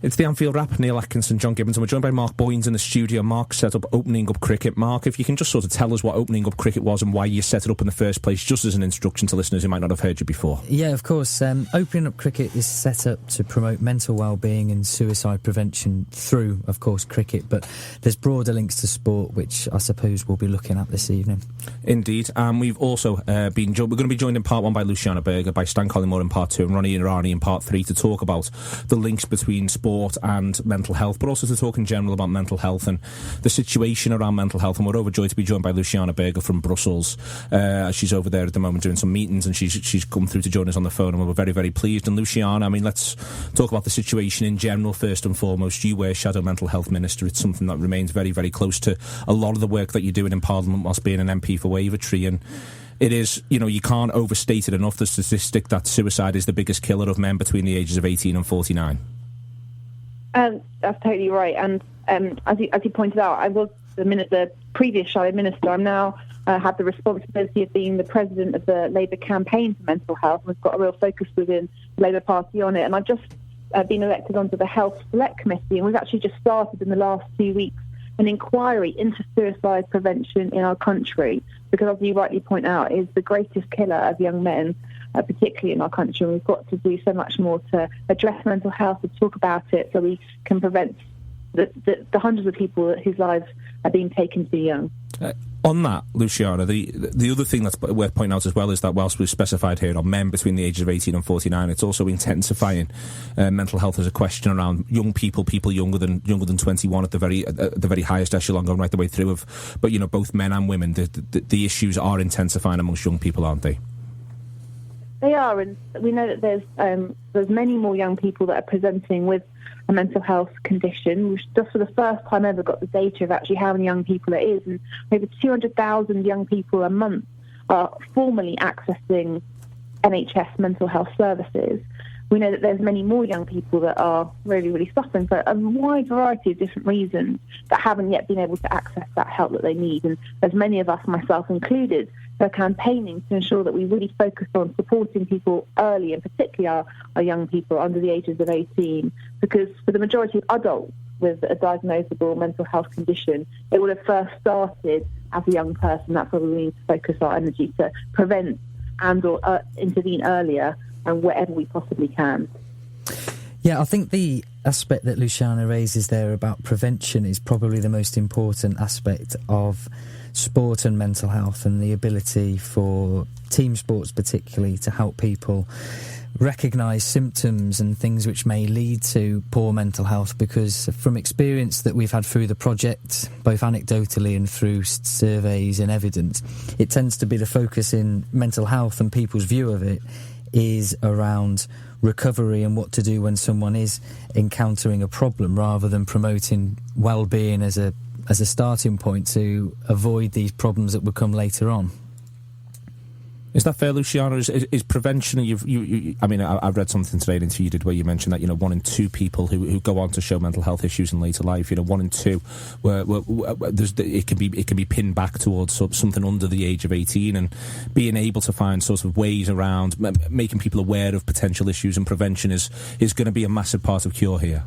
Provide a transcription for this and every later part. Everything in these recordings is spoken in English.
It's the Anfield Wrap, Neil Atkinson, John Gibbons, and we're joined by Mark Boyns in the studio. Mark set up Opening Up Cricket. Mark, if you can just sort of tell us what Opening Up Cricket was and why you set it up in the first place, just as an introduction to listeners who might not have heard you before. Yeah, of course. Opening Up Cricket is set up to promote mental well-being and suicide prevention through, of course, cricket, but there's broader links to sport, which I suppose we'll be looking at this evening. Indeed, and we've also we're going to be joined in part 1 by Luciana Berger, by Stan Collymore in part 2, and Ronnie Irani in part 3 to talk about the links between sport and mental health, but also to talk in general about mental health and the situation around mental health. And we're overjoyed to be joined by Luciana Berger from Brussels. She's over there at the moment doing some meetings, and she's come through to join us on the phone, and we're very, very pleased. And Luciana, I mean, let's talk about the situation in general first and foremost. You were Shadow Mental Health Minister. It's something that remains very, very close to a lot of the work that you're doing in Parliament whilst being an MP for Wavertree, and it is, you know, you can't overstate it enough, the statistic that suicide is the biggest killer of men between the ages of 18 and 49. That's totally right. And as you pointed out, I was the previous Shadow Minister. I'm now have the responsibility of being the president of the Labour campaign for mental health. We've got a real focus within the Labour Party on it. And I've just been elected onto the Health Select Committee, and we've actually just started in the last 2 weeks an inquiry into suicide prevention in our country, because as you rightly point out, it is the greatest killer of young men, particularly in our country. And we've got to do so much more to address mental health, to talk about it, so we can prevent the hundreds of people whose lives are being taken too young. On that, Luciana, the other thing that's worth pointing out as well is that whilst we've specified here on men between the ages of 18 and 49, it's also intensifying mental health as a question around young people younger than 21 at the very highest echelon, going right the way through. But you know, both men and women, the issues are intensifying amongst young people, aren't they? They are, and we know that there's many more young people that are presenting with a mental health condition. We've just for the first time ever got the data of actually how many young people it is, and over 200,000 young people a month are formally accessing NHS mental health services. We know that there's many more young people that are really, really suffering for a wide variety of different reasons that haven't yet been able to access that help that they need. And as many of us, myself included, are campaigning to ensure that we really focus on supporting people early, and particularly our young people under the ages of 18, because for the majority of adults with a diagnosable mental health condition, it would have first started as a young person. That's where we need to focus our energy to prevent and or intervene earlier and wherever we possibly can. Yeah, I think the aspect that Luciana raises there about prevention is probably the most important aspect of sport and mental health, and the ability for team sports particularly to help people recognise symptoms and things which may lead to poor mental health, because from experience that we've had through the project, both anecdotally and through surveys and evidence, it tends to be the focus in mental health and people's view of it is around recovery and what to do when someone is encountering a problem, rather than promoting well-being as a starting point to avoid these problems that will come later on. Is that fair, Luciana? Is prevention? I mean, I've read something today, an interview you did, where you mentioned that 1 in 2 people who go on to show mental health issues in later life, 1 in 2, where it can be pinned back towards something under the age of 18, and being able to find sort of ways around making people aware of potential issues and prevention is going to be a massive part of cure here.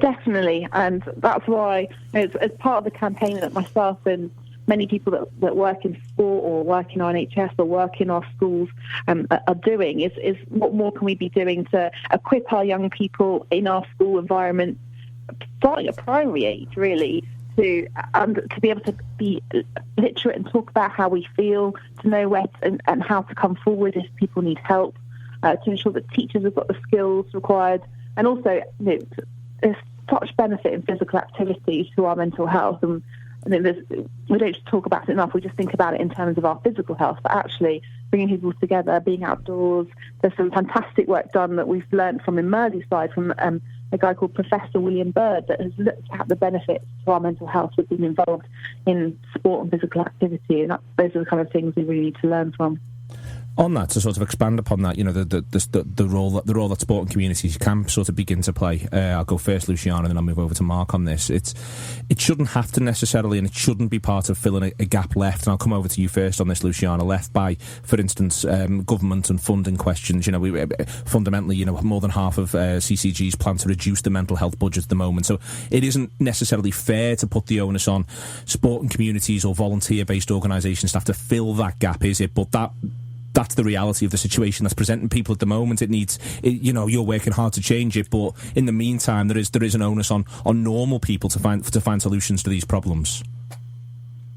Definitely, and that's why, as part of the campaign that myself and many people that work in sport or work in our NHS or work in our schools are doing is what more can we be doing to equip our young people in our school environment, starting at primary age, really, to be able to be literate and talk about how we feel, to know where and how to come forward if people need help, to ensure that teachers have got the skills required, and also there's such benefit in physical activity to our mental health. And I think we don't just talk about it enough. We just think about it in terms of our physical health, but actually bringing people together, being outdoors. There's some fantastic work done that we've learned from in Merseyside from a guy called Professor William Bird that has looked at the benefits to our mental health with being involved in sport and physical activity, and those are the kind of things we really need to learn from. On that, to sort of expand upon that, the role that sport and communities can sort of begin to play. I'll go first, Luciana, and then I'll move over to Mark on this. It shouldn't have to necessarily, and it shouldn't be part of filling a gap left. And I'll come over to you first on this, Luciana. Left by, for instance, government and funding questions. We fundamentally, more than half of CCG's plan to reduce the mental health budget at the moment. So it isn't necessarily fair to put the onus on sport and communities or volunteer-based organisations to have to fill that gap, is it? But that's the reality of the situation that's presenting people at the moment. You're working hard to change it, but in the meantime, there is an onus on normal people to find solutions to these problems.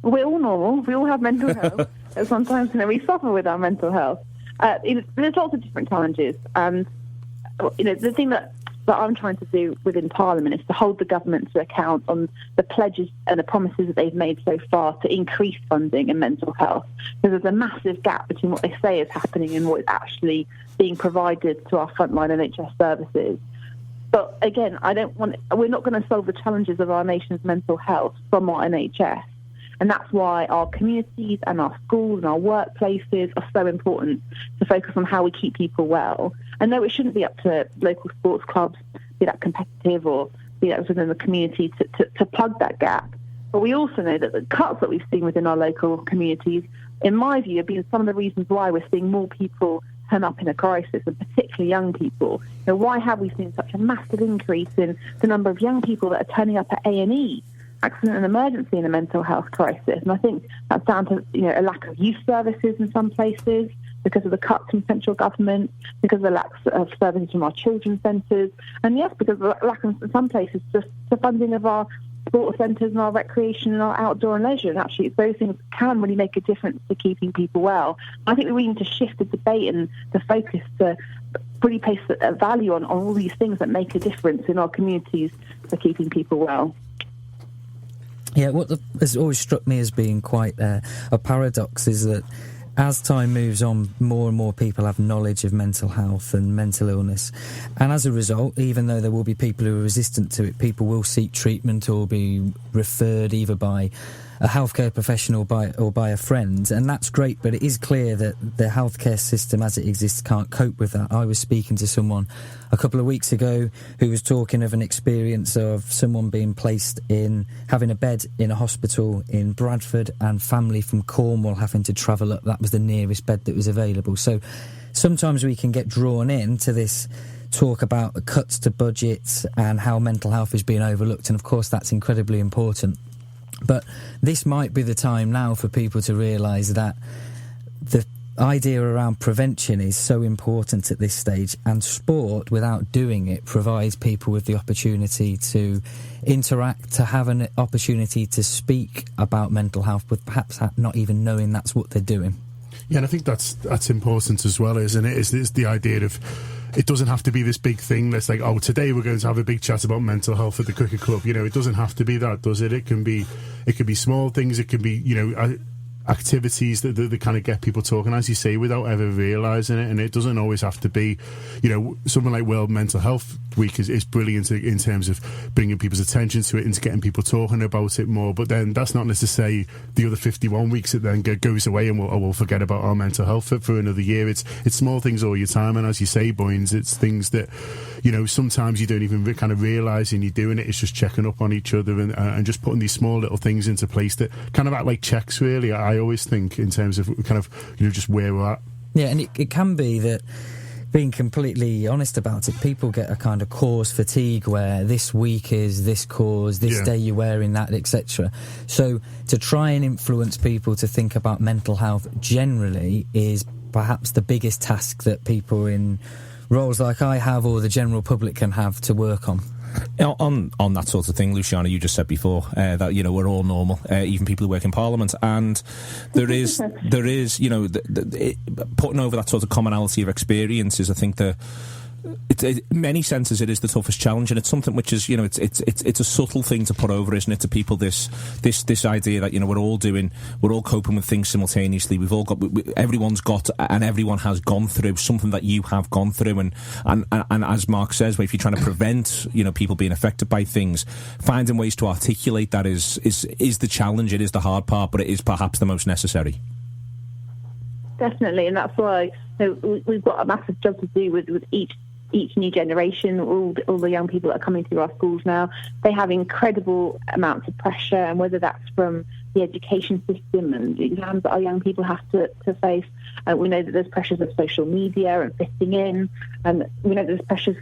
We're all normal. We all have mental health. And sometimes we suffer with our mental health. There's lots of different challenges, and the thing that I'm trying to do within Parliament is to hold the government to account on the pledges and the promises that they've made so far to increase funding in mental health. Because there's a massive gap between what they say is happening and what is actually being provided to our frontline NHS services. But again, we're not going to solve the challenges of our nation's mental health from our NHS. And that's why our communities and our schools and our workplaces are so important to focus on how we keep people well. And no, it shouldn't be up to local sports clubs, be that competitive or be that within the community to plug that gap. But we also know that the cuts that we've seen within our local communities, in my view, have been some of the reasons why we're seeing more people turn up in a crisis, and particularly young people. Why have we seen such a massive increase in the number of young people that are turning up at A&E? Accident and emergency in a mental health crisis, and I think that's down to a lack of youth services in some places because of the cuts from central government, because of the lack of services from our children's centres, and yes, because of the lack in some places just the funding of our sports centres and our recreation and our outdoor and leisure. And actually, those things can really make a difference to keeping people well. I think we need to shift the debate and the focus to really place a value on all these things that make a difference in our communities for keeping people well. Yeah, what has always struck me as being quite a paradox is that as time moves on, more and more people have knowledge of mental health and mental illness. And as a result, even though there will be people who are resistant to it, people will seek treatment or be referred either by a healthcare professional or by a friend. And that's great, but it is clear that the healthcare system as it exists can't cope with that. I was speaking to someone a couple of weeks ago who was talking of an experience of someone being placed having a bed in a hospital in Bradford and family from Cornwall having to travel up. That was the nearest bed that was available. So sometimes we can get drawn into this talk about cuts to budgets and how mental health is being overlooked, and of course that's incredibly important. But this might be the time now for people to realise that the idea around prevention is so important at this stage, and sport, without doing it, provides people with the opportunity to interact, to have an opportunity to speak about mental health, with perhaps not even knowing that's what they're doing. Yeah, and I think that's important as well, isn't it? It's the idea of it doesn't have to be this big thing that's like, oh, today we're going to have a big chat about mental health at the cricket club. It doesn't have to be that, does it? It can be small things. It can be, activities that kind of get people talking, as you say, without ever realising it. And it doesn't always have to be, something like World Mental Health Week is brilliant in terms of bringing people's attention to it and getting people talking about it more. But then that's not necessarily the other 51 weeks it then goes away and we'll forget about our mental health for another year. It's small things all your time. And as you say, Boyns, it's things that, sometimes you don't even kind of realise and you're doing it. It's just checking up on each other and just putting these small little things into place that kind of act like checks, really. I always think in terms of kind of, just where we're at. Yeah, and it can be that, being completely honest about it, people get a kind of cause fatigue where this week is this cause, this day you're wearing that, etc. So to try and influence people to think about mental health generally is perhaps the biggest task that people in roles like I have or the general public can have to work on. On that sort of thing, Luciana, you just said before that we're all normal, even people who work in Parliament, and there is putting over that sort of commonality of experiences. I think that in many senses it is the toughest challenge, and it's something which is it's a subtle thing to put over, isn't it, to people, this idea that we're all coping with things simultaneously. We've all got everyone's got and everyone has gone through something that you have gone through, and as Mark says, if you're trying to prevent people being affected by things, finding ways to articulate that is the challenge. It is the hard part, but it is perhaps the most necessary. Definitely, and that's why we've got a massive job to do with each new generation. All the young people that are coming through our schools now, they have incredible amounts of pressure, and whether that's from the education system and the exams that our young people have to face. We know that there's pressures of social media and fitting in, and we know there's pressures,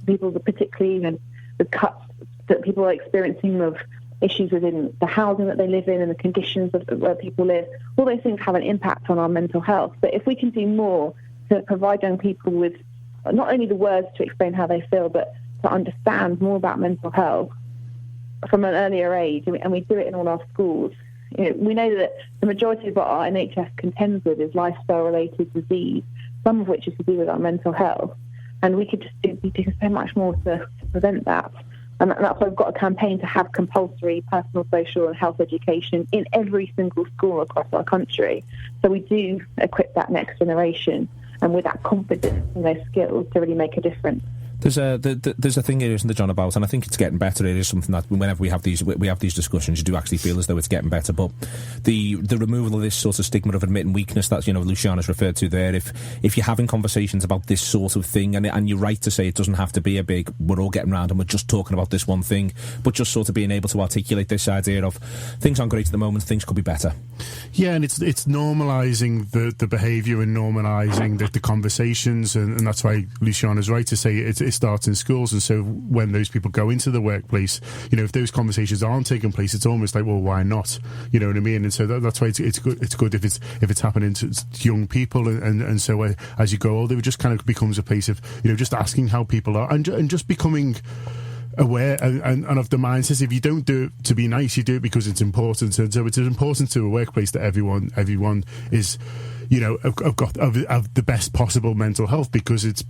people that particularly, the cuts that people are experiencing of issues within the housing that they live in and the conditions of where people live. All those things have an impact on our mental health. But if we can do more to provide young people with not only the words to explain how they feel, but to understand more about mental health from an earlier age, and we do it in all our schools. We know that the majority of what our NHS contends with is lifestyle-related disease, some of which is to do with our mental health, and we could just be doing so much more to prevent that. And that's why we've got a campaign to have compulsory personal, social and health education in every single school across our country. So we do equip that next generation and with that confidence and those skills to really make a difference. There's a thing here, isn't there, John, about, and I think it's getting better. It is something that whenever we have these discussions, you do actually feel as though it's getting better. But the removal of this sort of stigma of admitting weakness that Luciana's referred to there. If you're having conversations about this sort of thing, and you're right to say it doesn't have to be a big, we're all getting round and we're just talking about this one thing, but just sort of being able to articulate this idea of things aren't great at the moment, things could be better. Yeah, and it's normalising the behaviour and normalising the conversations, and that's why Luciana's right to say it starts in schools. And so when those people go into the workplace, if those conversations aren't taking place, it's almost like, well, why not? You know what I mean? And so that's why it's good if it's happening to young people, and so as you grow older, it just kind of becomes a place of just asking how people are, and just becoming aware and of the mindset. If you don't do it to be nice, you do it because it's important. And so it's important to a workplace that everyone is of the best possible mental health, because it's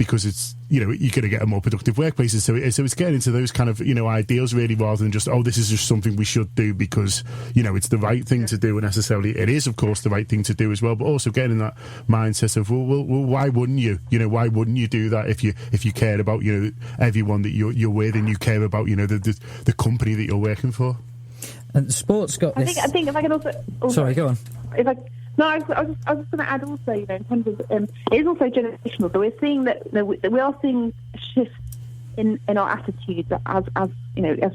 you're going to get a more productive workplace. And so it's getting into those kind of ideals, really, rather than just, this is just something we should do because it's the right thing to do. And necessarily it is, of course, the right thing to do as well, but also getting in that mindset of well why wouldn't you why wouldn't you do that if you cared about everyone that you're with, and you care about the company that you're working for. And sports got this. I think if I can also sorry, go on. I was just going to add also, in terms of it is also generational. So we're seeing that we are seeing shifts in our attitudes as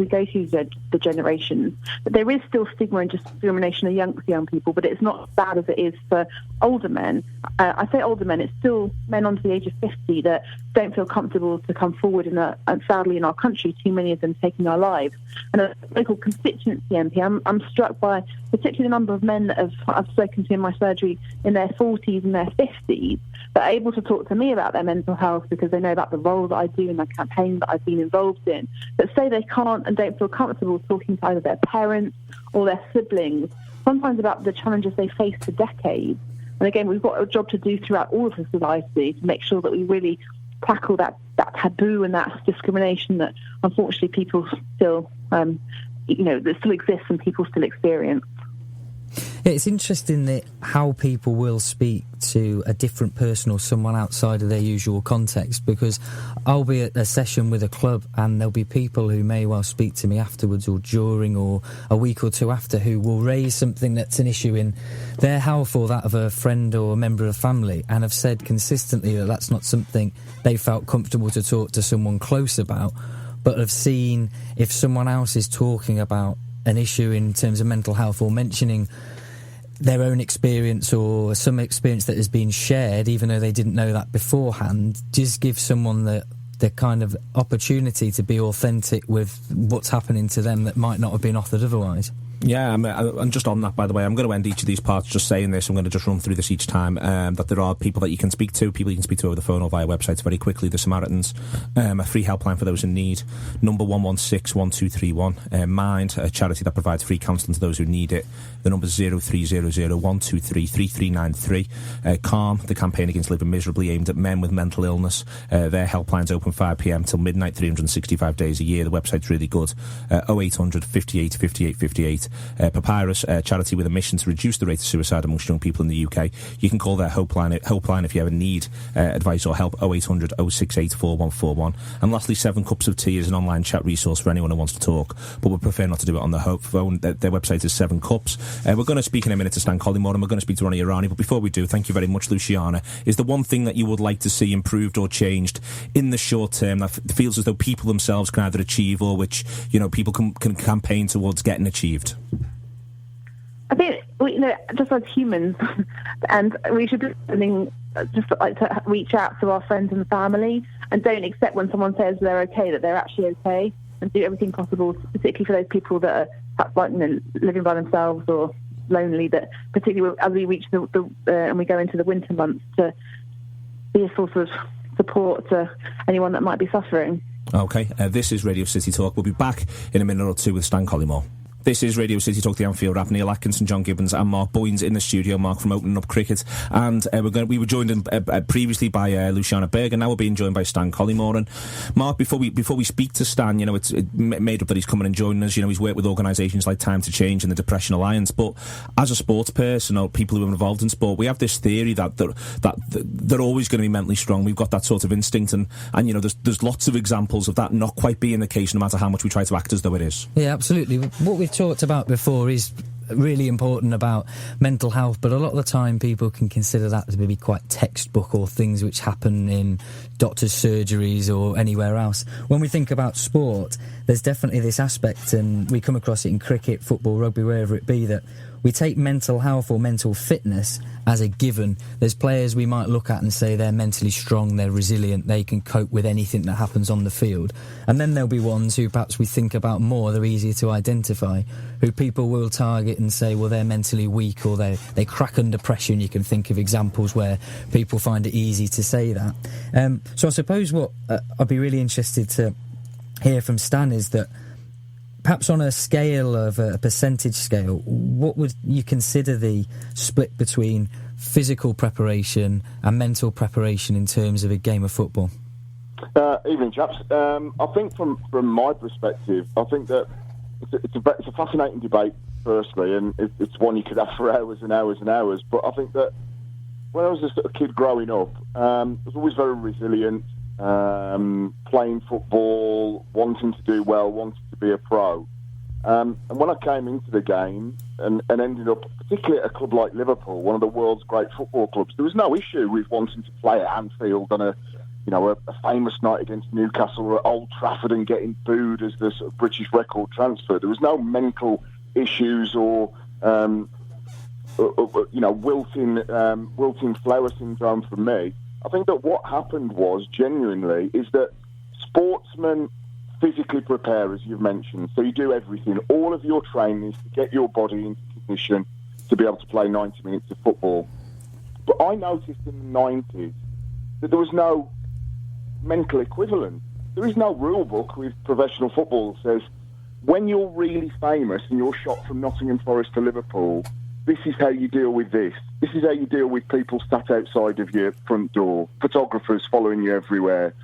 we go through the generations. But there is still stigma and discrimination amongst young people, but it's not as bad as it is for older men. I say older men; it's still men under the age of 50 that don't feel comfortable to come forward, and sadly in our country, too many of them taking our lives. And a local constituency MP, I'm struck by particularly the number of men that I've spoken to in my surgery in their 40s and their 50s that are able to talk to me about their mental health because they know about the role that I do in the campaign that I've been involved in, but say they can't and don't feel comfortable talking to either their parents or their siblings, sometimes about the challenges they face for decades. And again, we've got a job to do throughout all of the society to make sure that we really tackle that taboo and that discrimination that unfortunately people still, that still exists and people still experience. Yeah, it's interesting that how people will speak to a different person or someone outside of their usual context, because I'll be at a session with a club and there'll be people who may well speak to me afterwards or during or a week or two after who will raise something that's an issue in their health or that of a friend or a member of family, and have said consistently that that's not something they felt comfortable to talk to someone close about, but have seen if someone else is talking about an issue in terms of mental health or mentioning their own experience or some experience that has been shared, even though they didn't know that beforehand, just give someone the kind of opportunity to be authentic with what's happening to them that might not have been offered otherwise. Yeah, and just on that, by the way, I'm going to end each of these parts just saying this. I'm going to just run through this each time, that there are people that you can speak to, people you can speak to over the phone or via websites very quickly. The Samaritans, a free helpline for those in need, number 116-1231. Mind, a charity that provides free counselling to those who need it. The number 0300-123-3393. Calm, the campaign against living miserably, aimed at men with mental illness. Their helpline's open 5 p.m. till midnight, 365 days a year. The website's really good. 0800 58 58 58. Papyrus, a charity with a mission to reduce the rate of suicide amongst young people in the UK. You can call their helpline if you ever need advice or help, 0800 068 4141. And lastly, 7 Cups of Tea is an online chat resource for anyone who wants to talk, but would prefer not to do it on the phone. Their website is 7 Cups. We're going to speak in a minute to Stan Collymore, and we're going to speak to Ronnie Irani, but before we do, thank you very much, Luciana. Is there one thing that you would like to see improved or changed in the short term that feels as though people themselves can either achieve, or which, you know, people can campaign towards getting achieved? I think, just as humans, and we should be just like to reach out to our friends and family, and don't accept when someone says they're okay that they're actually okay, and do everything possible, particularly for those people that are perhaps like, living by themselves or lonely, that particularly as we reach and we go into the winter months, to be a source of support to anyone that might be suffering. Okay, this is Radio City Talk. We'll be back in a minute or two with Stan Collymore. This is Radio City Talk, the Anfield Wrap. Neil Atkinson, John Gibbons and Mark Boyns in the studio. Mark from Opening Up Cricket. And we were joined previously by Luciana Berger. Now we're being joined by Stan Collymore. And Mark, before we speak to Stan, you know, it's made up that he's coming and joining us. You know, he's worked with organisations like Time to Change and the Depression Alliance. But as a sports person or people who are involved in sport, we have this theory that they're always going to be mentally strong. We've got that sort of instinct. And you know, there's lots of examples of that not quite being the case, no matter how much we try to act as though it is. Yeah, absolutely. What we've talked about before is really important about mental health, but a lot of the time people can consider that to be quite textbook, or things which happen in doctors' surgeries or anywhere else. When we think about sport, there's definitely this aspect, and we come across it in cricket, football, rugby, wherever it be, that we take mental health or mental fitness as a given. There's players we might look at and say they're mentally strong, they're resilient, they can cope with anything that happens on the field. And then there'll be ones who perhaps we think about more, they're easier to identify, who people will target and say, well, they're mentally weak, or they crack under pressure, and you can think of examples where people find it easy to say that. So I suppose what I'd be really interested to hear from Stan is that, perhaps on a scale of a percentage scale, what would you consider the split between physical preparation and mental preparation in terms of a game of football? Evening, chaps. I think from my perspective, I think that it's a fascinating debate, firstly, and it's one you could have for hours and hours and hours. But I think that when I was a sort of kid growing up, I was always very resilient, playing football, wanting to do well, wanting to be a pro. And when I came into the game and ended up, particularly at a club like Liverpool, one of the world's great football clubs, there was no issue with wanting to play at Anfield on a famous night against Newcastle, or at Old Trafford, and getting booed as the sort of British record transfer. There was no mental issues or wilting flower syndrome for me. I think that what happened was, genuinely, is that sportsmen physically prepare, as you've mentioned. So you do everything. All of your training is to get your body into condition to be able to play 90 minutes of football. But I noticed in the 90s that there was no mental equivalent. There is no rule book with professional football that says, when you're really famous and you're shot from Nottingham Forest to Liverpool, this is how you deal with this. This is how you deal with people sat outside of your front door, photographers following you everywhere,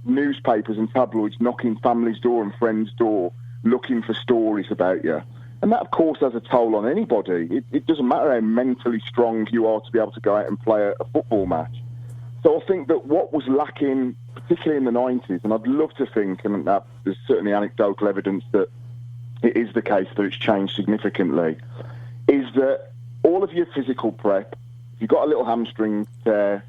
newspapers and tabloids knocking families' door and friends' door, looking for stories about you. And that, of course, has a toll on anybody. It doesn't matter how mentally strong you are to be able to go out and play a football match. So I think that what was lacking, particularly in the 90s, and I'd love to think, and there's certainly anecdotal evidence that it is the case that it's changed significantly, is that all of your physical prep, if you've got a little hamstring tear,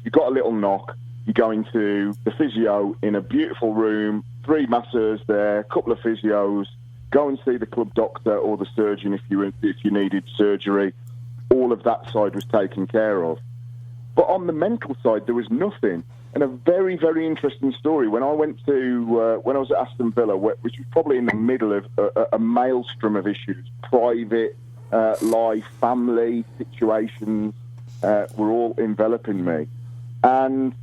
you've got a little knock, you go into the physio in a beautiful room, 3 masseurs there, a couple of physios, go and see the club doctor or the surgeon if you needed surgery. All of that side was taken care of. But on the mental side, there was nothing. And a very, very interesting story. When I went to, when I was at Aston Villa, which was probably in the middle of a maelstrom of issues, private life, family situations were all enveloping me. And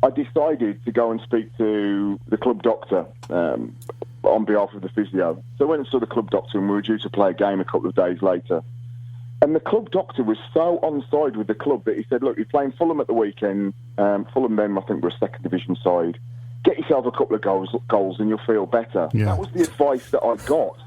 I decided to go and speak to the club doctor on behalf of the physio. So I went and saw the club doctor, and we were due to play a game a couple of days later. And the club doctor was so on side with the club that he said, look, you're playing Fulham at the weekend. Fulham then, I think, were a second division side. Get yourself a couple of goals and you'll feel better. Yeah. That was the advice that I got.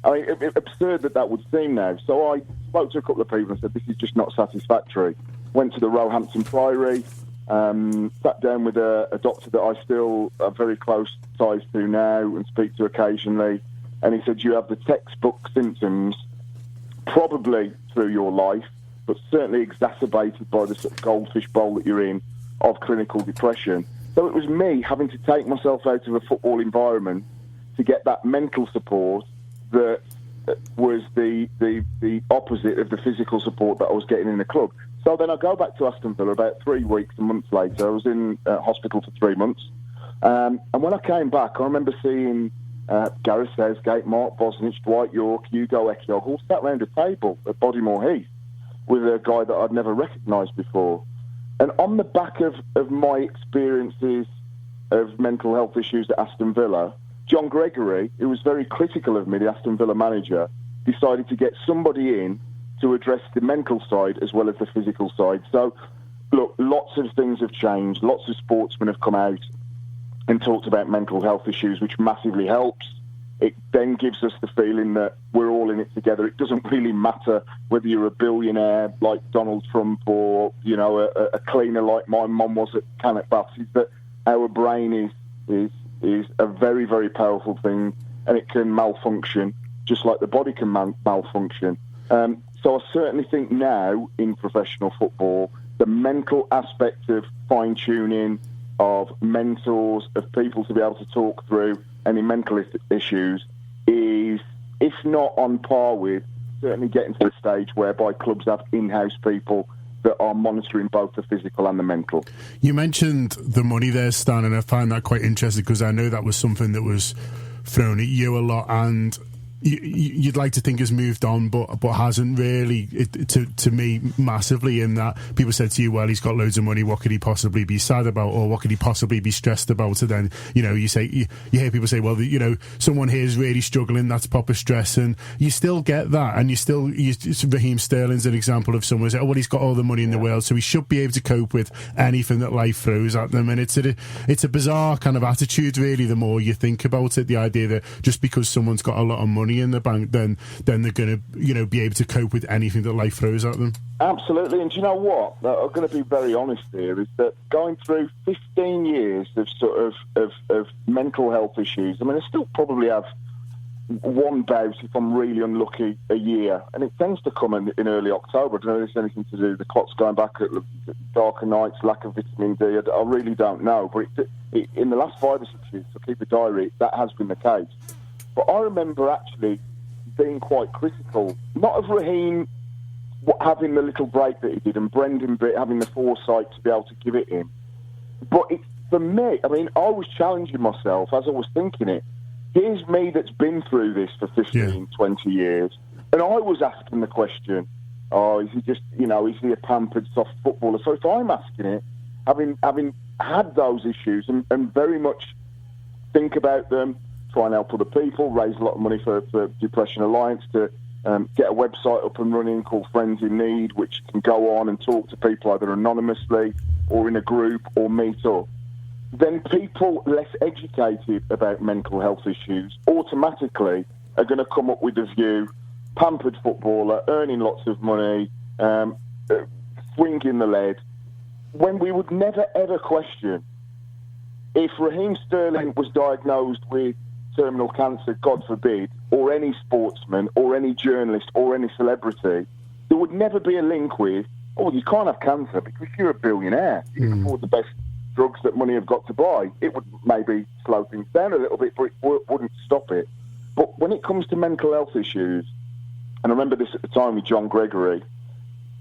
I mean, absurd that would seem now. So I spoke to a couple of people and said, this is just not satisfactory. Went to the Roehampton Priory, sat down with a doctor that I still have very close ties to now and speak to occasionally, and he said, you have the textbook symptoms, probably through your life, but certainly exacerbated by the sort of goldfish bowl that you're in of clinical depression. So it was me having to take myself out of a football environment to get that mental support that was the opposite of the physical support that I was getting in the club. So then I go back to Aston Villa about 3 weeks, a month later. I was in hospital for 3 months. And when I came back, I remember seeing Gareth Southgate, Mark Bosnich, Dwight York, Hugo Ekyog all sat round a table at Bodymore Heath with a guy that I'd never recognised before. And on the back of my experiences of mental health issues at Aston Villa, John Gregory, who was very critical of me, the Aston Villa manager, decided to get somebody in to address the mental side as well as the physical side. So, look, lots of things have changed. Lots of sportsmen have come out and talked about mental health issues, which massively helps. It then gives us the feeling that we're all in it together. It doesn't really matter whether you're a billionaire like Donald Trump or, you know, a cleaner like my mum was at Cannock Baths. Is that our brain is a very, very powerful thing, and it can malfunction just like the body can malfunction. So I certainly think now in professional football, the mental aspect of fine-tuning, of mentors, of people to be able to talk through any mental issues is, if not on par with, certainly getting to the stage whereby clubs have in-house people that are monitoring both the physical and the mental. You mentioned the money there, Stan, and I find that quite interesting because I know that was something that was thrown at you a lot, and you'd like to think has moved on, but hasn't really, to me, massively, in that people said to you, well, he's got loads of money, what could he possibly be sad about, or what could he possibly be stressed about? And then, you know, you hear people say, well, you know, someone here is really struggling, that's proper stress, and you still get that, and Raheem Sterling's an example of someone who said, oh, well, he's got all the money in the world, so he should be able to cope with anything that life throws at them, and it's a bizarre kind of attitude, really, the more you think about it, the idea that just because someone's got a lot of money in the bank, then they're going to, you know, be able to cope with anything that life throws at them. Absolutely, and do you know what? I'm going to be very honest here, is that going through 15 years of sort of mental health issues, I mean, I still probably have one bout, if I'm really unlucky, a year, and it tends to come in early October. I don't know if there's anything to do with the clock's going back at darker nights, lack of vitamin D, I really don't know, but in the last 5 or 6 years, to keep a diary, that has been the case. But I remember actually being quite critical, not of Raheem having the little break that he did and Brendan having the foresight to be able to give it him. But for me, I mean, I was challenging myself as I was thinking it. Here's me that's been through this for 15, 20 years, and I was asking the question, is he just, you know, is he a pampered soft footballer? So if I'm asking it, having had those issues and very much think about them, try and help other people, raise a lot of money for Depression Alliance to get a website up and running called Friends in Need, which can go on and talk to people either anonymously or in a group or meet up. Then people less educated about mental health issues automatically are going to come up with the view, pampered footballer, earning lots of money, swinging the lead, when we would never ever question if Raheem Sterling was diagnosed with terminal cancer, God forbid, or any sportsman, or any journalist, or any celebrity, there would never be a link with, oh, you can't have cancer because you're a billionaire. You can afford the best drugs that money have got to buy. It would maybe slow things down a little bit, but it wouldn't stop it. But when it comes to mental health issues, and I remember this at the time with John Gregory,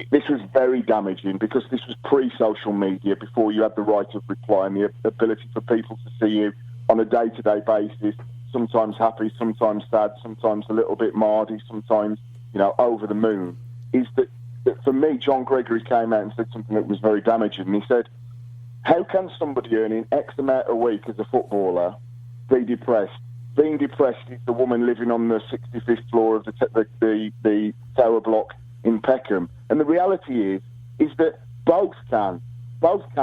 this was very damaging because this was pre-social media, before you had the right of reply and the ability for people to see you on a day-to-day basis, sometimes happy, sometimes sad, sometimes a little bit mardy, sometimes, you know, over the moon, is that for me, John Gregory came out and said something that was very damaging. And he said, how can somebody earning X amount a week as a footballer be depressed? Being depressed is the woman living on the 65th floor of the tower block in Peckham. And the reality is that both can,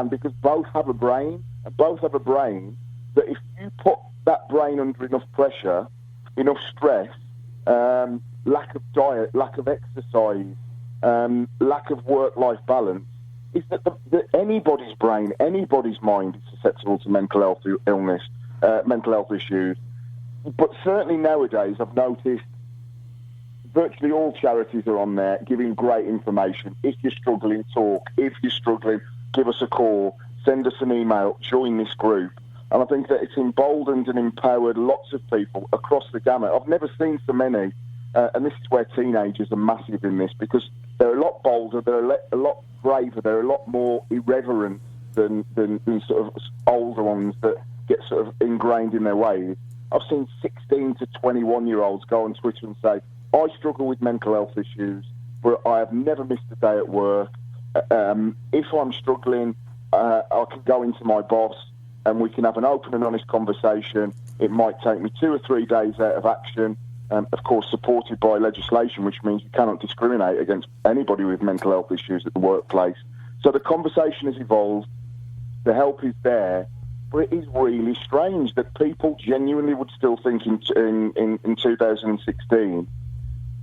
because both have a brain, and both have a brain that if you put that brain under enough pressure, enough stress, lack of diet, lack of exercise, lack of work-life balance, is that anybody's brain, anybody's mind is susceptible to mental health illness, mental health issues. But certainly nowadays, I've noticed virtually all charities are on there giving great information. If you're struggling, talk. If you're struggling, give us a call, send us an email, join this group. And I think that it's emboldened and empowered lots of people across the gamut. I've never seen so many, and this is where teenagers are massive in this, because they're a lot bolder, they're a lot braver, they're a lot more irreverent than sort of older ones that get sort of ingrained in their ways. I've seen 16 to 21-year-olds go on Twitter and say, I struggle with mental health issues, but I have never missed a day at work. If I'm struggling, I can go into my boss and we can have an open and honest conversation. It might take me 2 or 3 days out of action, of course supported by legislation, which means you cannot discriminate against anybody with mental health issues at the workplace. So the conversation has evolved, the help is there, but it is really strange that people genuinely would still think in 2016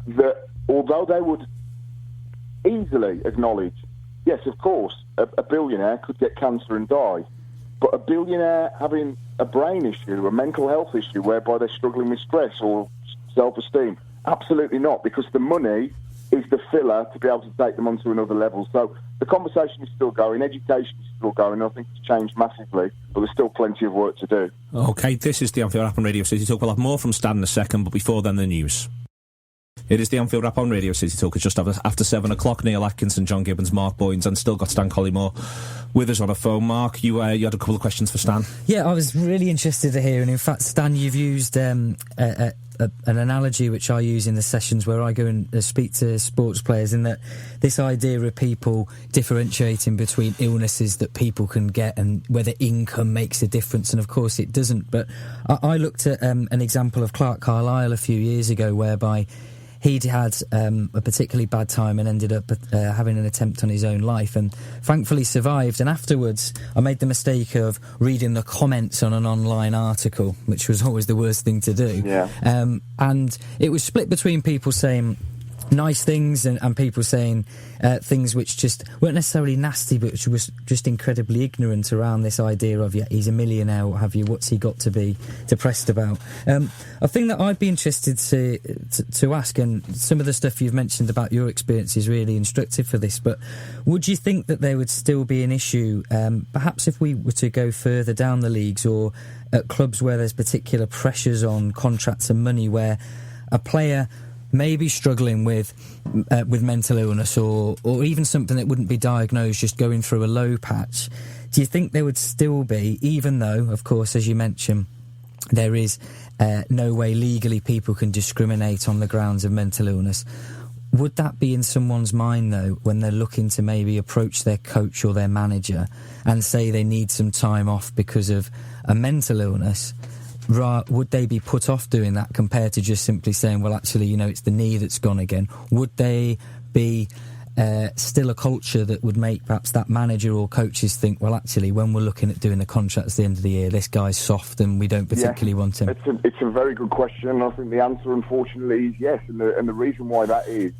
that although they would easily acknowledge, yes, of course, a billionaire could get cancer and die, but a billionaire having a brain issue, a mental health issue, whereby they're struggling with stress or self-esteem, absolutely not, because the money is the filler to be able to take them onto another level. So the conversation is still going, education is still going. I think it's changed massively, but there's still plenty of work to do. OK, this is the Anfield Wrap on Radio City Talk. We'll have more from Stan in a second, but before then, the news. It is the Anfield Wrap on Radio City Talk. It's just after 7 o'clock. Neil Atkinson, John Gibbons, Mark Boyns, and still got Stan Collymore with us on a phone. Mark, you had a couple of questions for Stan. Yeah, I was really interested to hear, and in fact, Stan, you've used an analogy which I use in the sessions where I go and speak to sports players, in that this idea of people differentiating between illnesses that people can get and whether income makes a difference, and of course it doesn't. But I looked at an example of Clark Carlisle a few years ago whereby he'd had a particularly bad time and ended up having an attempt on his own life, and thankfully survived. And afterwards, I made the mistake of reading the comments on an online article, which was always the worst thing to do. Yeah. And it was split between people saying nice things and people saying things which just weren't necessarily nasty, but which was just incredibly ignorant around this idea of, yeah, he's a millionaire, what have you, what's he got to be depressed about? A thing that I'd be interested to ask, and some of the stuff you've mentioned about your experience is really instructive for this, but would you think that there would still be an issue, perhaps if we were to go further down the leagues or at clubs where there's particular pressures on contracts and money, where a player maybe struggling with mental illness or even something that wouldn't be diagnosed, just going through a low patch, do you think there would still be, even though, of course, as you mentioned, there is no way legally people can discriminate on the grounds of mental illness, would that be in someone's mind, though, when they're looking to maybe approach their coach or their manager and say they need some time off because of a mental illness? Would they be put off doing that compared to just simply saying, well, actually, it's the knee that's gone again? Would they be still a culture that would make perhaps that manager or coaches think, well, actually, when we're looking at doing the contracts at the end of the year, this guy's soft and we don't particularly want him? It's a very good question. I think the answer, unfortunately, is yes. And the reason why that is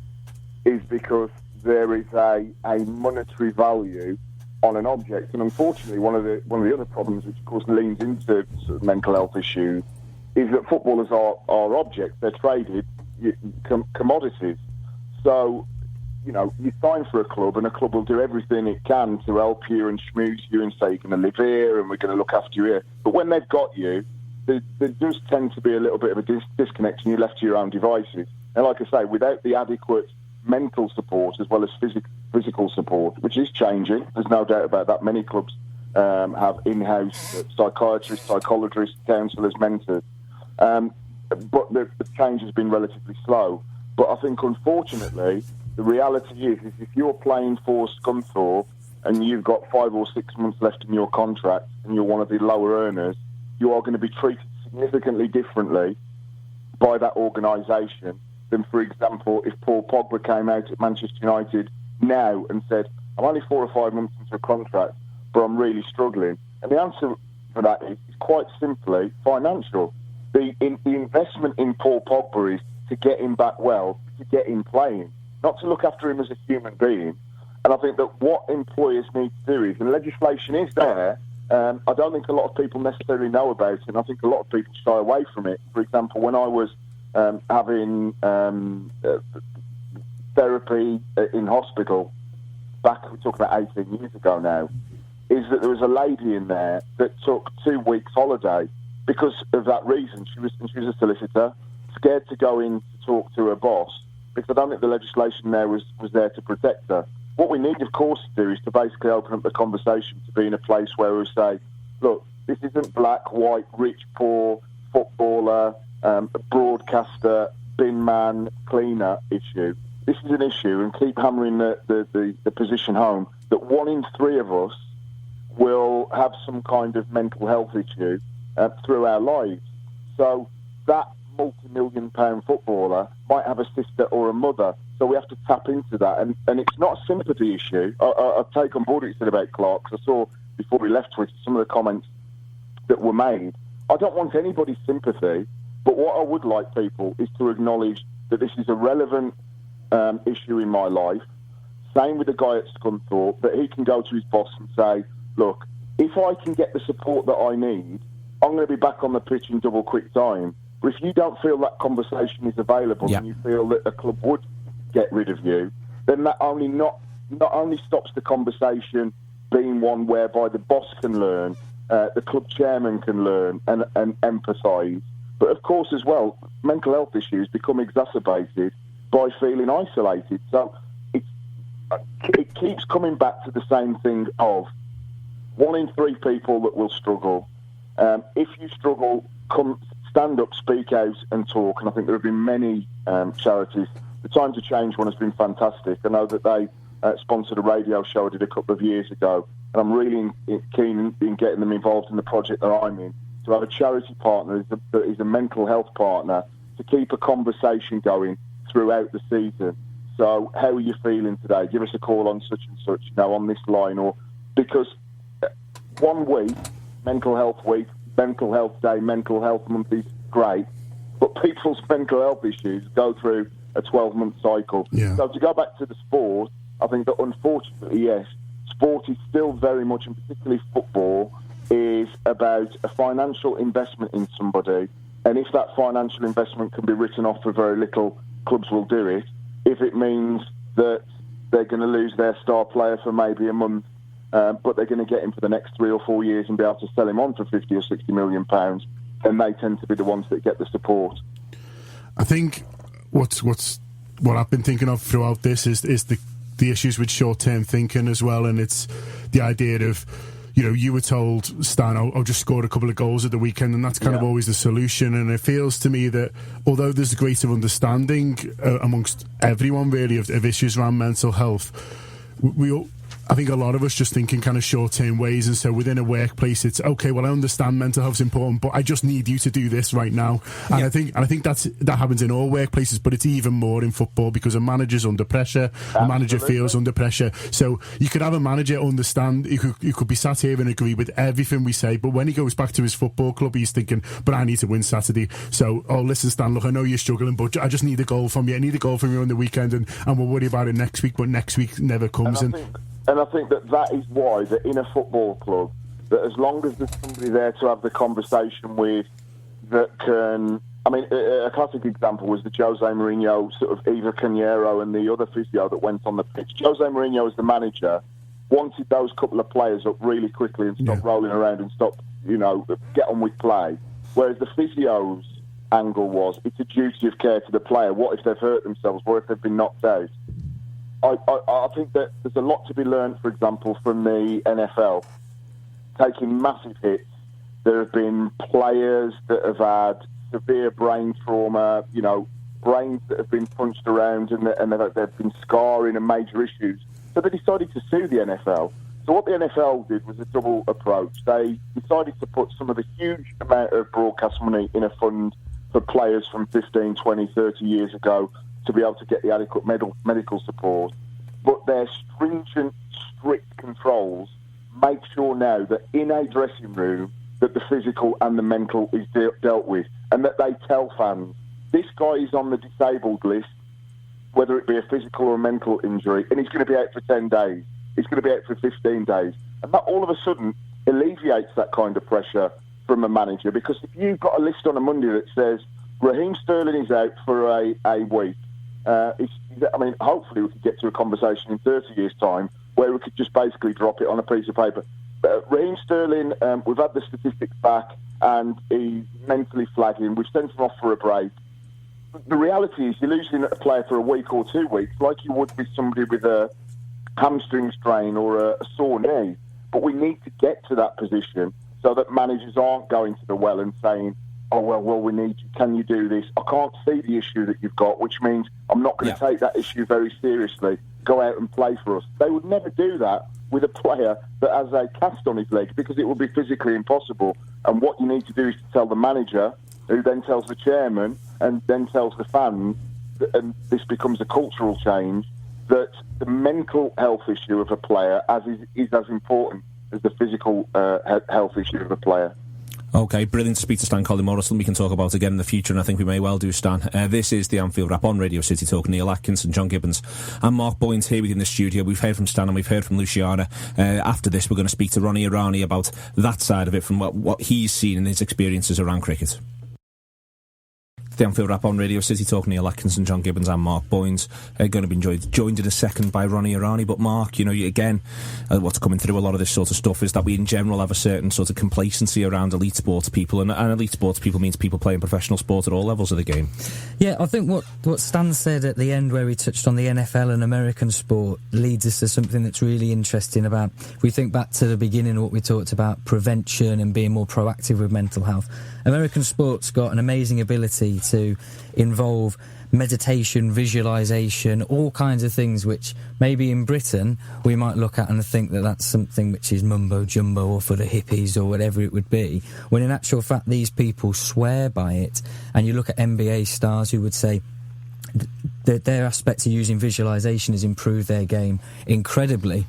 because there is a monetary value on an object, and unfortunately, one of the other problems, which of course leans into sort of mental health issues, is that footballers are objects. They're traded commodities. So, you sign for a club, and a club will do everything it can to help you and schmooze you and say you're going to live here and we're going to look after you here. But when they've got you, there does tend to be a little bit of a disconnect, and you're left to your own devices. And like I say, without the adequate mental support as well as physical support, which is changing, there's no doubt about that. Many clubs have in-house psychiatrists, psychologists, counsellors, mentors, but the change has been relatively slow. But I think, unfortunately, the reality is if you're playing for Scunthorpe and you've got 5 or 6 months left in your contract and you're one of the lower earners, you are going to be treated significantly differently by that organisation than, for example, if Paul Pogba came out at Manchester United now and said, I'm only 4 or 5 months into a contract, but I'm really struggling. And the answer for that is quite simply financial. The investment in Paul Pogba is to get him back well, to get him playing, not to look after him as a human being. And I think that what employers need to do is, and legislation is there, I don't think a lot of people necessarily know about it, and I think a lot of people shy away from it. For example, when I was having therapy in hospital, back, we're talking about 18 years ago now, is that there was a lady in there that took 2 weeks holiday because of that reason. She was a solicitor, scared to go in to talk to her boss, because I don't think the legislation there was there to protect her. What we need, of course, to do is to basically open up the conversation to be in a place where we say, look, this isn't black, white, rich, poor, footballer, broadcaster, bin man, cleaner issue. This is an issue, and keep hammering the position home, that 1 in 3 of us will have some kind of mental health issue through our lives. So that multi-million-pound footballer might have a sister or a mother. So we have to tap into that. And it's not a sympathy issue. I take on board what you said about Clark, because I saw, before we left Twitter, some of the comments that were made. I don't want anybody's sympathy, but what I would like people is to acknowledge that this is a relevant issue in my life. Same with the guy at Scunthorpe, that he can go to his boss and say, look, if I can get the support that I need, I'm going to be back on the pitch in double quick time. But if you don't feel that conversation is available, and you feel that a club would get rid of you, then that not only stops the conversation being one whereby the boss can learn, the club chairman can learn and empathise, but of course as well, mental health issues become exacerbated by feeling isolated. So it keeps coming back to the same thing of 1 in 3 people that will struggle. If you struggle, stand up, speak out and talk. And I think there have been many charities. The Time to Change one has been fantastic. I know that they sponsored a radio show I did a couple of years ago, and I'm really keen in getting them involved in the project that I'm in, to have a charity partner that is a mental health partner, to keep a conversation going throughout the season. So how are you feeling today? Give us a call on such and such, on this line. Or because 1 week, mental health week, mental health day, mental health month is great, but people's mental health issues go through a 12-month cycle. Yeah. So to go back to the sport, I think that unfortunately, yes, sport is still very much, and particularly football, is about a financial investment in somebody, and if that financial investment can be written off for very little, clubs will do it. If it means that they're going to lose their star player for maybe a month, but they're going to get him for the next 3 or 4 years and be able to sell him on for 50 or 60 million pounds, then they tend to be the ones that get the support. I think what I've been thinking of throughout this is the issues with short-term thinking as well, and it's the idea of, you were told, Stan, I'll just score a couple of goals at the weekend, and that's kind of always the solution. And it feels to me that although there's a greater understanding amongst everyone really of issues around mental health, I think a lot of us just think in kind of short-term ways, and so within a workplace, it's okay. Well, I understand mental health's important, but I just need you to do this right now. And I think that happens in all workplaces, but it's even more in football because a manager's under pressure. Absolutely. A manager feels under pressure. So you could have a manager understand, you could be sat here and agree with everything we say, but when he goes back to his football club, he's thinking, but I need to win Saturday. So, listen, Stan, look, I know you're struggling, but I just need a goal from you. I need a goal from you on the weekend, and we'll worry about it next week. But next week never comes. And I think that is why that in a football club, that as long as there's somebody there to have the conversation with, that can... I mean, a classic example was the Jose Mourinho, sort of Eva Cañero and the other physio that went on the pitch. Jose Mourinho, as the manager, wanted those couple of players up really quickly and stop rolling around and stop, get on with play. Whereas the physio's angle was, it's a duty of care to the player. What if they've hurt themselves? What if they've been knocked out? I think that there's a lot to be learned, for example, from the NFL. Taking massive hits. There have been players that have had severe brain trauma, brains that have been punched around and they've been scarring and major issues. So they decided to sue the NFL. So what the NFL did was a double approach. They decided to put some of the huge amount of broadcast money in a fund for players from 15, 20, 30 years ago to be able to get the adequate medical support. But their stringent, strict controls make sure now that in a dressing room that the physical and the mental is dealt with, and that they tell fans this guy is on the disabled list, whether it be a physical or a mental injury, and he's going to be out for 10 days. He's going to be out for 15 days. And that all of a sudden alleviates that kind of pressure from a manager, because if you've got a list on a Monday that says Raheem Sterling is out for a week, hopefully we could get to a conversation in 30 years' time where we could just basically drop it on a piece of paper. Raheem Sterling, we've had the statistics back, and he's mentally flagging. We've sent him off for a break. The reality is you're losing a player for a week or 2 weeks, like you would with somebody with a hamstring strain or a sore knee. But we need to get to that position so that managers aren't going to the well and saying, oh, well, we need you. Can you do this? I can't see the issue that you've got, which means I'm not going to take that issue very seriously. Go out and play for us. They would never do that with a player that has a cast on his leg, because it would be physically impossible. And what you need to do is to tell the manager, who then tells the chairman, and then tells the fans, and this becomes a cultural change, that the mental health issue of a player is as important as the physical health issue of a player. Okay, brilliant to speak to Stan Collymore. Something we can talk about again in the future, and I think we may well do, Stan. This is the Anfield Wrap on Radio City Talk. Neil Atkinson, John Gibbons and Mark Boyns here within the studio. We've heard from Stan and we've heard from Luciana. After this, we're going to speak to Ronnie Irani about that side of it, from what he's seen in his experiences around cricket. The Anfield Wrap on Radio City Talk. Neil Atkinson, John Gibbons and Mark Boyns are going to be joined in a second by Ronnie Irani. But Mark, again, what's coming through a lot of this sort of stuff is that we in general have a certain sort of complacency around elite sports people, and elite sports people means people playing professional sport at all levels of the game. Yeah, I think what Stan said at the end, where he touched on the NFL and American sport, leads us to something that's really interesting about, if we think back to the beginning of what we talked about, prevention and being more proactive with mental health. American sport's got an amazing ability to involve meditation, visualisation, all kinds of things which maybe in Britain we might look at and think that that's something which is mumbo-jumbo or for the hippies or whatever it would be, when in actual fact these people swear by it. And you look at NBA stars who would say that their aspect of using visualisation has improved their game incredibly.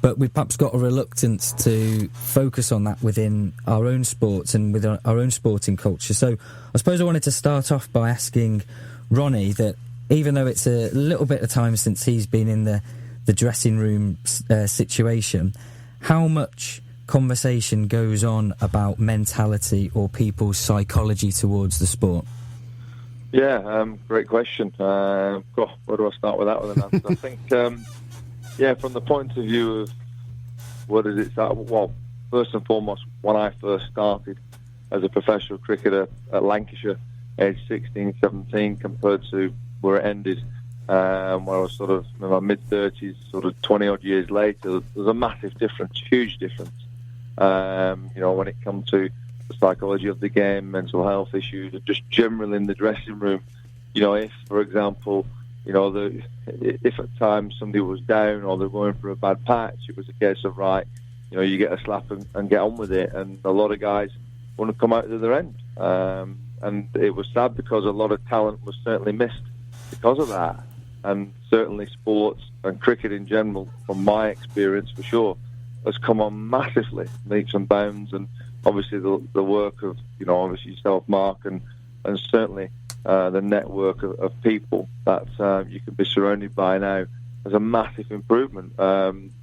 But we've perhaps got a reluctance to focus on that within our own sports and with our own sporting culture. So I suppose I wanted to start off by asking Ronnie that, even though it's a little bit of time since he's been in the dressing room situation, how much conversation goes on about mentality or people's psychology towards the sport? Yeah, great question. Where do I start with that with an answer? I think... from the point of view of what is it? Well, first and foremost, when I first started as a professional cricketer at Lancashire, age 16, 17, compared to where it ended, when I was sort of in my mid-30s, sort of 20-odd years later, there's a massive difference, huge difference, when it comes to the psychology of the game, mental health issues, and just generally in the dressing room. If, for example... if at times somebody was down or they're going for a bad patch, it was a case of, right, you get a slap and get on with it. And a lot of guys want to come out the other end. And it was sad because a lot of talent was certainly missed because of that. And certainly sports and cricket in general, from my experience for sure, has come on massively, leaps and bounds. And obviously the work of, obviously yourself, Mark, and certainly... the network of people that you can be surrounded by now is a massive improvement.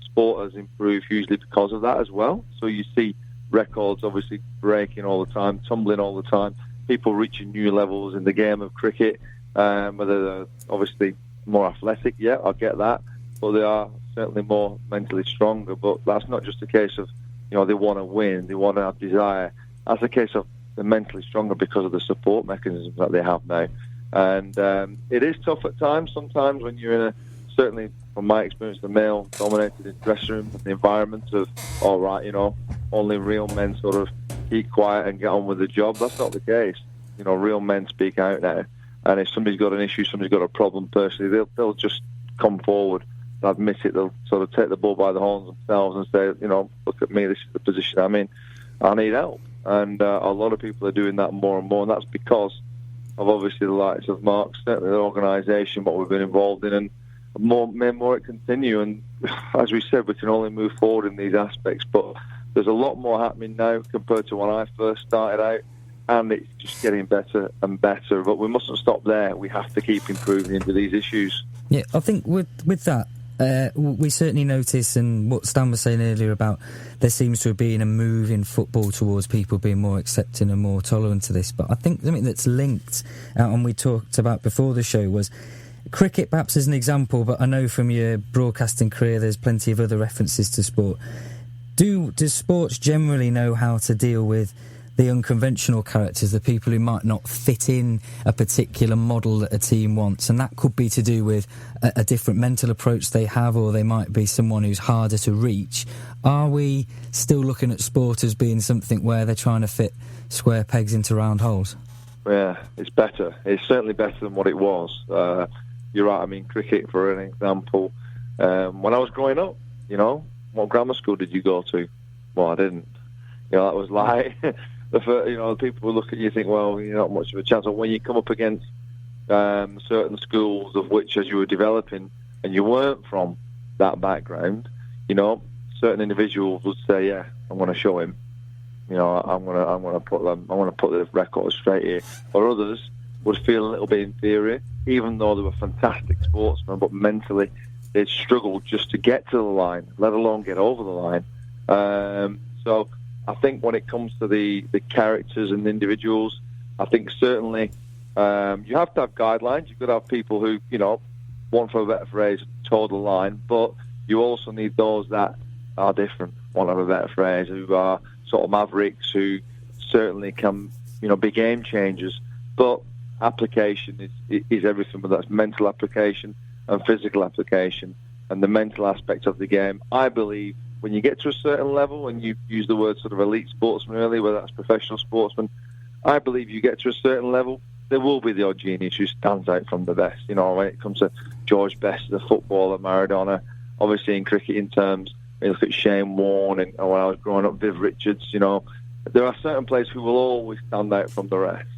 Sport has improved hugely because of that as well. So you see records obviously breaking all the time, tumbling all the time, people reaching new levels in the game of cricket, whether they're obviously more athletic, yeah, I get that, but they are certainly more mentally stronger. But that's not just a case of, they want to win, they want to have desire. That's a case of they're mentally stronger because of the support mechanisms that they have now. And it is tough at times, sometimes when you're in certainly from my experience, the male-dominated dressing room, the environment of, all right, only real men sort of keep quiet and get on with the job. That's not the case. Real men speak out now. And if somebody's got an issue, somebody's got a problem personally, they'll just come forward, admit it, they'll sort of take the bull by the horns themselves and say, look at me, this is the position I'm in, I need help. And a lot of people are doing that more and more, and that's because of obviously the likes of Mark, certainly the organisation, what we've been involved in, and more it continue. And as we said, we can only move forward in these aspects, but there's a lot more happening now compared to when I first started out. and it's just getting better and better. But we mustn't stop there. We have to keep improving into these issues. Yeah, I think with that, we certainly notice, and what Stan was saying earlier about there seems to have been a move in football towards people being more accepting and more tolerant to this. But I think something that's linked, and we talked about before the show, was cricket perhaps as an example, but I know from your broadcasting career there's plenty of other references to sport. Does sports generally know how to deal with the unconventional characters, the people who might not fit in a particular model that a team wants? And that could be to do with a different mental approach they have, or they might be someone who's harder to reach. Are we still looking at sport as being something where they're trying to fit square pegs into round holes? Yeah, it's better. It's certainly better than what it was. You're right. I mean, cricket, for an example, when I was growing up, what grammar school did you go to? Well, I didn't. That was like... the people will look at you and think, well, you're not much of a chance. Or when you come up against certain schools of which, as you were developing, and you weren't from that background, certain individuals would say, yeah, I'm going to show him. I'm going to put the record straight here. Or others would feel a little bit inferior, even though they were fantastic sportsmen, but mentally they'd struggled just to get to the line, let alone get over the line. So I think when it comes to the characters and the individuals, I think certainly you have to have guidelines. You've got to have people who, want for a better phrase, toe the line, but you also need those that are different, want of a better phrase, who are sort of mavericks, who certainly can, be game changers. But application is everything, but that's mental application and physical application. And the mental aspect of the game, I believe, when you get to a certain level, and you use the word sort of elite sportsman earlier, whether that's professional sportsman, I believe you get to a certain level, there will be the odd genius who stands out from the best. When it comes to George Best, the footballer, Maradona, obviously in cricket in terms, when you look at Shane Warne, and when I was growing up, Viv Richards, there are certain players who will always stand out from the rest.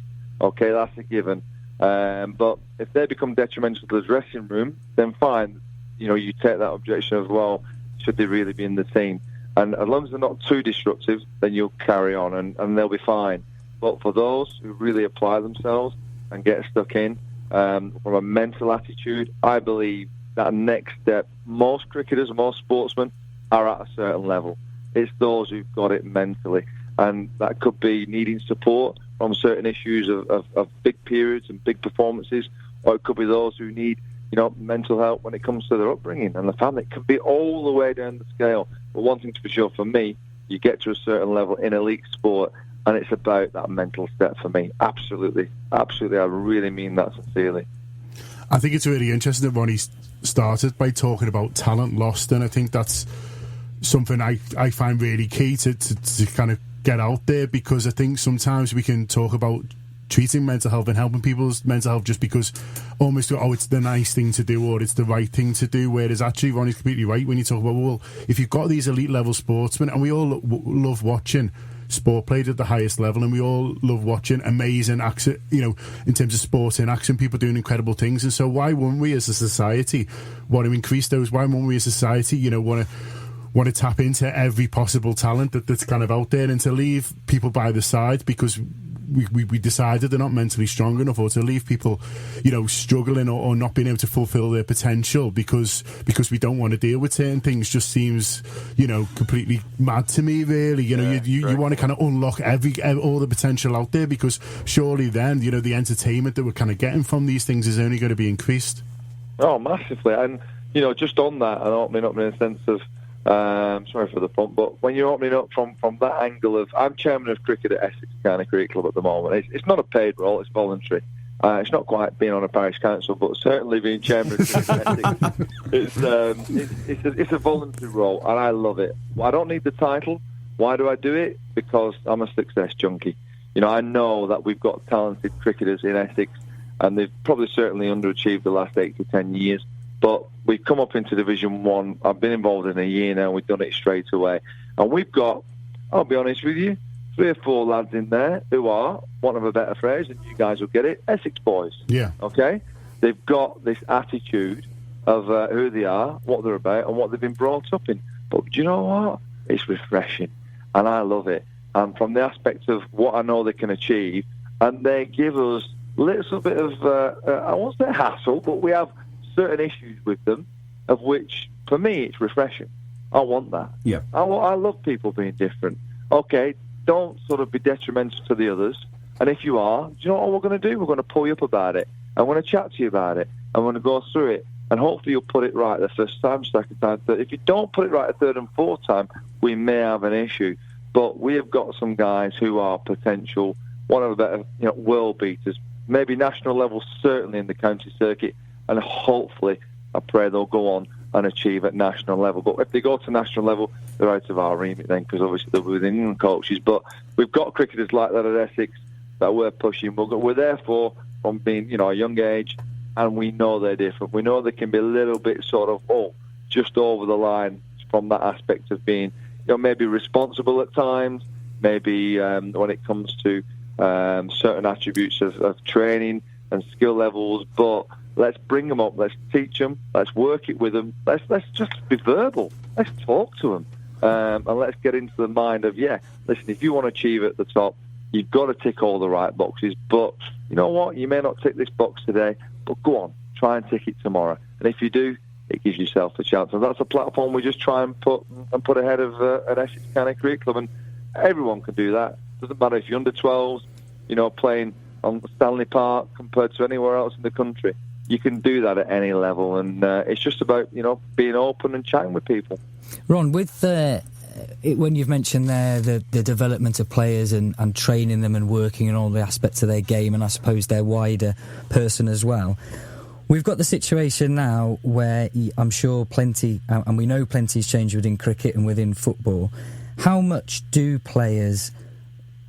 Okay, that's a given. But if they become detrimental to the dressing room, then fine. You take that objection of, well, should they really be in the team? And as long as they're not too destructive, then you'll carry on and they'll be fine. But for those who really apply themselves and get stuck in from a mental attitude, I believe that next step, most cricketers, most sportsmen are at a certain level. It's those who've got it mentally. And that could be needing support from certain issues of big periods and big performances, or it could be those who need mental help when it comes to their upbringing and the family. It can be all the way down the scale. But one thing to be sure, for me, you get to a certain level in elite sport, and it's about that mental step for me. Absolutely. Absolutely. I really mean that sincerely. I think it's really interesting that Ronnie started by talking about talent lost, and I think that's something I find really key to kind of get out there, because I think sometimes we can talk about treating mental health and helping people's mental health just because almost, it's the nice thing to do or it's the right thing to do, whereas actually Ronnie's completely right when you talk about, well, if you've got these elite level sportsmen, and we all love watching sport played at the highest level, and we all love watching amazing action, in terms of sport in action, people doing incredible things, and so why wouldn't we as a society want to increase those? Why wouldn't we as a society, want to tap into every possible talent that's kind of out there, and to leave people by the side because we decided they're not mentally strong enough, or to leave people, struggling or not being able to fulfil their potential because we don't want to deal with certain things, just seems, completely mad to me, really. You want to kind of unlock all the potential out there, because surely then, the entertainment that we're kind of getting from these things is only going to be increased. Oh, massively. And, just on that, and opening up in a sense of, sorry for the pun, but when you're opening up from that angle of, I'm chairman of cricket at Essex County Cricket Club at the moment. It's not a paid role, it's voluntary. It's not quite being on a parish council, but certainly being chairman of cricket at Essex. It's a voluntary role, and I love it. I don't need the title. Why do I do it? Because I'm a success junkie. I know that we've got talented cricketers in Essex, and they've probably certainly underachieved the last 8 to 10 years. But we've come up into Division 1. I've been involved in a year now. We've done it straight away. And we've got, I'll be honest with you, 3 or 4 lads in there who are, want of a better phrase, and you guys will get it, Essex boys. Yeah. Okay? They've got this attitude of who they are, what they're about, and what they've been brought up in. But do you know what? It's refreshing. And I love it. and from the aspect of what I know they can achieve, and they give us a little bit of, I won't say hassle, but we have certain issues with them, of which, for me, it's refreshing. I want that. Yeah. I love people being different. Okay, don't sort of be detrimental to the others. And if you are, do you know what we're going to do? We're going to pull you up about it. I'm going to chat to you about it. I'm going to go through it. And hopefully you'll put it right the first time, second time, third. If you don't put it right the third and fourth time, we may have an issue. But we have got some guys who are potential, one of the better, world beaters, maybe national level, certainly in the county circuit, and hopefully, I pray they'll go on and achieve at national level. But if they go to national level, they're out of our remit then, because obviously they're within England coaches. But we've got cricketers like that at Essex that we're pushing. We're there for from being, a young age, and we know they're different. We know they can be a little bit sort of, just over the line from that aspect of being, maybe responsible at times, maybe when it comes to certain attributes of training and skill levels. But let's bring them up. Let's teach them. Let's work it with them. Let's just be verbal. Let's talk to them. And let's get into the mind of, listen, if you want to achieve at the top, you've got to tick all the right boxes. But you know what? You may not tick this box today, but go on. Try and tick it tomorrow. And if you do, it gives yourself a chance. And that's a platform we just try and put ahead of an Essex County Cricket Club. And everyone can do that. Doesn't matter if you're under 12s, playing on Stanley Park compared to anywhere else in the country. You can do that at any level, and it's just about being open and chatting with people. Ron, with when you've mentioned there the development of players and training them and working in all the aspects of their game, and I suppose their wider person as well, we've got the situation now where I'm sure plenty, and we know plenty's changed within cricket and within football. How much do players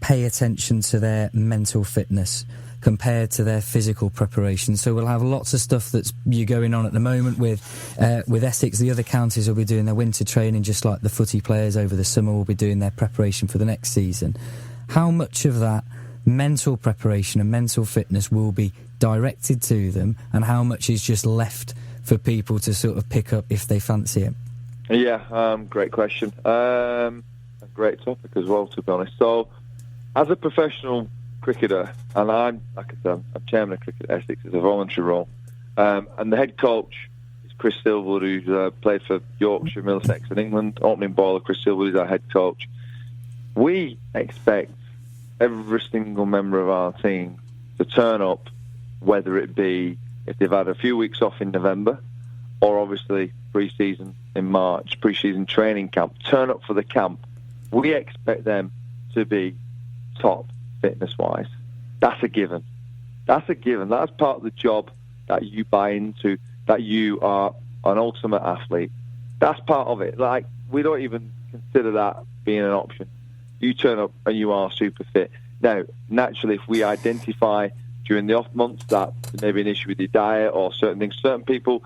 pay attention to their mental fitness compared to their physical preparation? So we'll have lots of stuff that's going on at the moment with Essex. The other counties will be doing their winter training, just like the footy players over the summer will be doing their preparation for the next season. How much of that mental preparation and mental fitness will be directed to them, and how much is just left for people to sort of pick up if they fancy it? Yeah, great question. A great topic as well, to be honest. So, as a professional cricketer, and I'm chairman of cricket at Essex. It's a voluntary role, and the head coach is Chris Silverwood, who's played for Yorkshire, Middlesex and England. Opening bowler Chris Silverwood is our head coach. We expect every single member of our team to turn up, whether it be if they've had a few weeks off in November, or obviously pre-season in March, pre-season training camp, turn up for the camp. We expect them to be top fitness-wise. That's a given. That's part of the job that you buy into, that you are an ultimate athlete. That's part of it. Like, we don't even consider that being an option. You turn up and you are super fit. Now, naturally, if we identify during the off months that there may be an issue with your diet or certain things, certain people,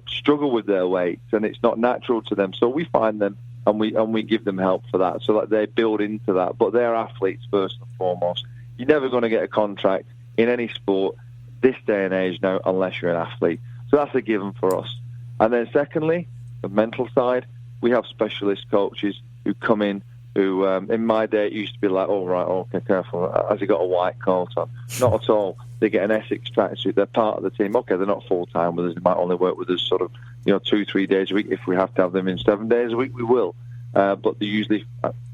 struggle with their weight and it's not natural to them. So we find them and we give them help for that, so that they build into that. But they're athletes first and foremost. You're never going to get a contract in any sport this day and age now unless you're an athlete. So that's a given for us. And then secondly, the mental side, we have specialist coaches who come in who, in my day, it used to be like, oh, right, okay, careful, has he got a white coat on? Not at all. They get an Essex tracksuit. They're part of the team. Okay, they're not full-time with us. They might only work with us sort of, 2-3 days a week. If we have to have them in 7 days a week, we will. But they're usually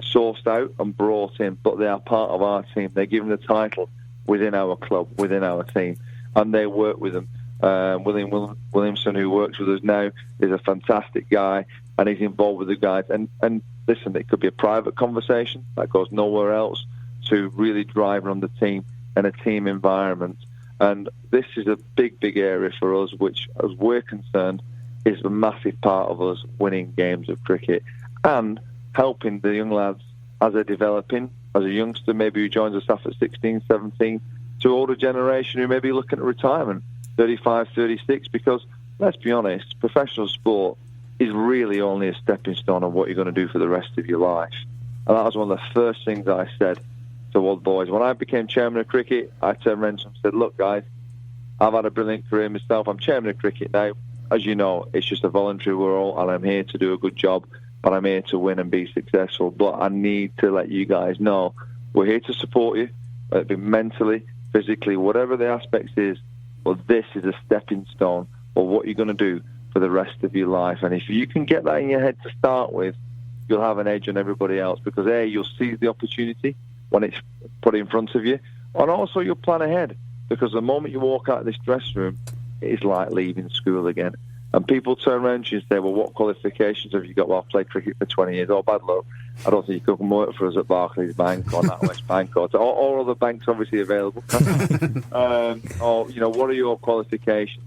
sourced out and brought in, but they are part of our team. They're given the title within our club, within our team, and they work with them. Williamson, who works with us now, is a fantastic guy, and he's involved with the guys. And listen, it could be a private conversation that goes nowhere else, to really driving on the team and a team environment. And this is a big, big area for us, which, as we're concerned, is a massive part of us winning games of cricket and helping the young lads as they're developing, as a youngster maybe who joins us after 16, 17, to older generation who may be looking at retirement, 35, 36, because, let's be honest, professional sport is really only a stepping stone of what you're going to do for the rest of your life. And that was one of the first things I said to all the boys. When I became chairman of cricket, I turned around and said, look, guys, I've had a brilliant career myself. I'm chairman of cricket now. As you know, it's just a voluntary role, and I'm here to do a good job. but I'm here to win and be successful. But I need to let you guys know we're here to support you, whether it be mentally, physically, whatever the aspect is. Well, this is a stepping stone for what you're going to do for the rest of your life. And if you can get that in your head to start with, you'll have an edge on everybody else, because A, you'll seize the opportunity when it's put in front of you, and also you'll plan ahead, because the moment you walk out of this dressing room, it's like leaving school again. And people turn around to you and say, well, what qualifications have you got? Well, I've played cricket for 20 years. Oh, bad luck. I don't think you could come work for us at Barclays Bank or NatWest Bank or other banks obviously available. Or, you know, what are your qualifications?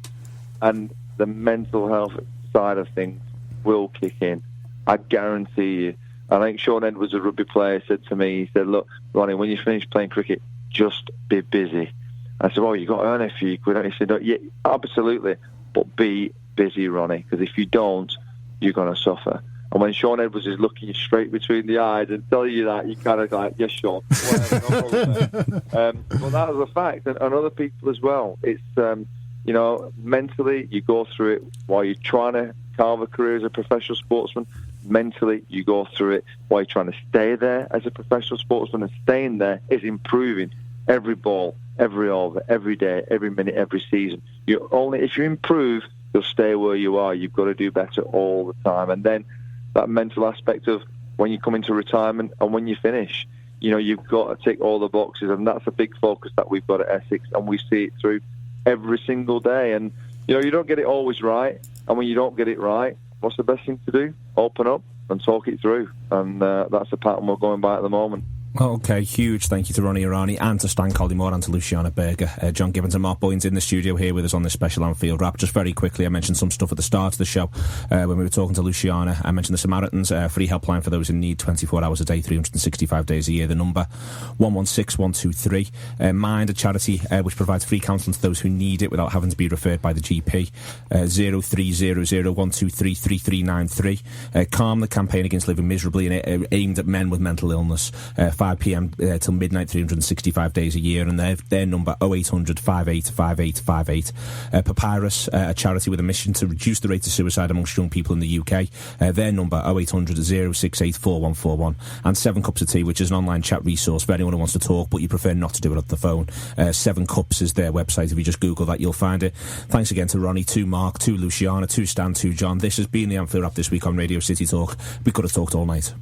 And the mental health side of things will kick in. I guarantee you. I think Sean Edwards, a rugby player, said to me, he said, look, Ronnie, when you finish playing cricket, just be busy. I said, well, you've got to earn a few quid. He said, yeah, absolutely, but be busy, Ronnie, because if you don't, you're going to suffer. And when Sean Edwards is looking you straight between the eyes and telling you that, you kind of like, yes, Sean. Well, that is a fact. And other people as well. It's, you know, mentally, you go through it while you're trying to carve a career as a professional sportsman. Mentally, you go through it while you're trying to stay there as a professional sportsman, and staying there is improving every ball, every over, every day, every minute, every season. You only, if you improve, you'll stay where you are. You've got to do better all the time. And then that mental aspect of when you come into retirement and when you finish, you know, you've got to tick all the boxes, and that's a big focus that we've got at Essex, and we see it through every single day. And, you know, you don't get it always right, and when you don't get it right, what's the best thing to do? Open up and talk it through. And that's the pattern we're going by at the moment. Okay, huge thank you to Ronnie Irani and to Stan Collymore and to Luciana Berger. John Gibbons and Mark Boyns in the studio here with us on this special Anfield Wrap. Just very quickly, I mentioned some stuff at the start of the show when we were talking to Luciana. I mentioned the Samaritans, free helpline for those in need, 24 hours a day, 365 days a year. The number 116123. Mind, a charity which provides free counselling to those who need it without having to be referred by the GP. 030012333393. Calm, the campaign against living miserably, and aimed at men with mental illness. 5 p.m. Till midnight, 365 days a year, and their number 0800 585858. Papyrus, a charity with a mission to reduce the rate of suicide amongst young people in the UK. Their number 0800 068 4141. And 7 Cups of Tea, which is an online chat resource for anyone who wants to talk but you prefer not to do it on the phone. 7 Cups is their website. If you just Google that, you'll find it. Thanks again to Ronnie, to Mark, to Luciana, to Stan, to John. This has been the Anfield Wrap this week on Radio City Talk. We could have talked all night.